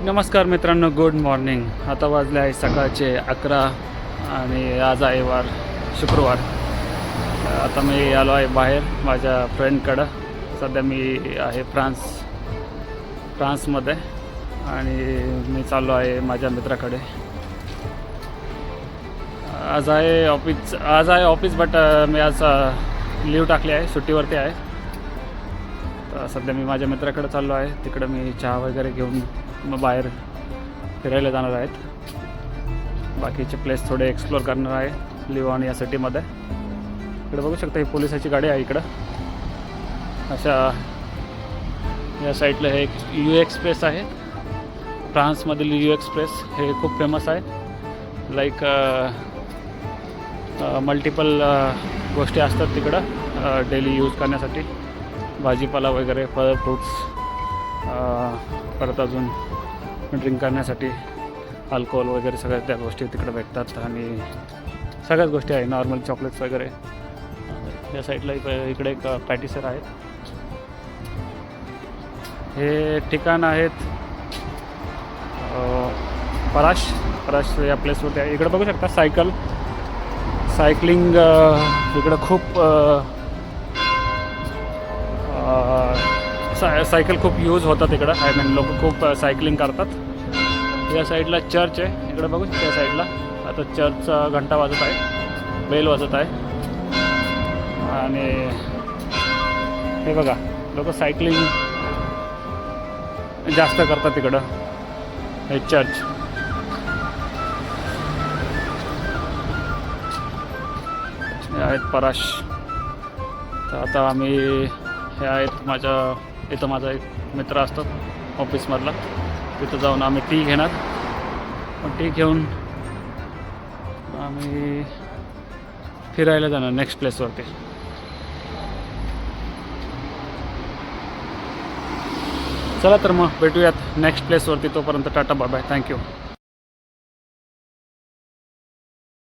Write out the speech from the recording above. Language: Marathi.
नमस्कार मित्रांनो, गुड मॉर्निंग. आता वाजले आहे सकाळचे 11 आणि आज आहे वार शुक्रवार. आता मी आलो आहे बाहेर माझ्या फ्रेंडकडं. सध्या मी आहे फ्रान्समध्ये आणि मी चाललो आहे माझ्या मित्राकडे. आज आहे ऑफिस बट मी आज लीव टाकली आहे, सुट्टीवरती आहे. तर सध्या मी माझ्या मित्राकडे चाललो आहे. तिकडं मी चहा वगैरे घेऊन मग बाहेर फिरायला जाणार आहेत. बाकीचे प्लेस थोडे एक्सप्लोअर करणार आहे लिओन या सिटीमध्ये. इकडे बघू शकता ही पोलिसाची गाडी आहे. इकडं अशा या साईडला हे एक यू एक्सप्रेस आहे. फ्रान्समधील यू एक्सप्रेस हे खूप फेमस आहे. लाईक मल्टिपल गोष्टी असतात तिकडं डेली यूज करण्यासाठी. भाजीपाला वगैरे, फळ, फ्रूट्स, परत अजून ड्रिंक करण्यासाठी अल्कोहोल वगैरे सगळ्या त्या गोष्टी तिकडे भेटतात. आणि सगळ्याच गोष्टी आहे, नॉर्मल चॉकलेट्स वगैरे. या साईडला इकडे एक पॅटिसर आहेत. हे ठिकाण आहेत पराश या प्लेसवरती आहे. इकडे बघू शकता सायकलिंग इकडं खूप सायकल खूप यूज होतात इकडं. आय मीन लोक खूप सायकलिंग करतात. या साईडला चर्च आहे. इकडे बघू शकता या साईडला आता चर्चचा घंटा वाजत आहे, बेल वाजत आहे. आणि हे बघा, लोक सायकलिंग जास्त करतात तिकडं. हे चर्च आहेत पराश. तर आता आम्ही हे आहेत इथं माझा एक मित्र असतात ऑफिसमधला. तिथं जाऊन आम्ही टी घेणार. टी घेऊन आम्ही फिरायला जाणार नेक्स्ट प्लेसवरती. चला तर मग भेटूयात नेक्स्ट प्लेसवरती. तोपर्यंत टाटा बाय बाय, थँक्यू.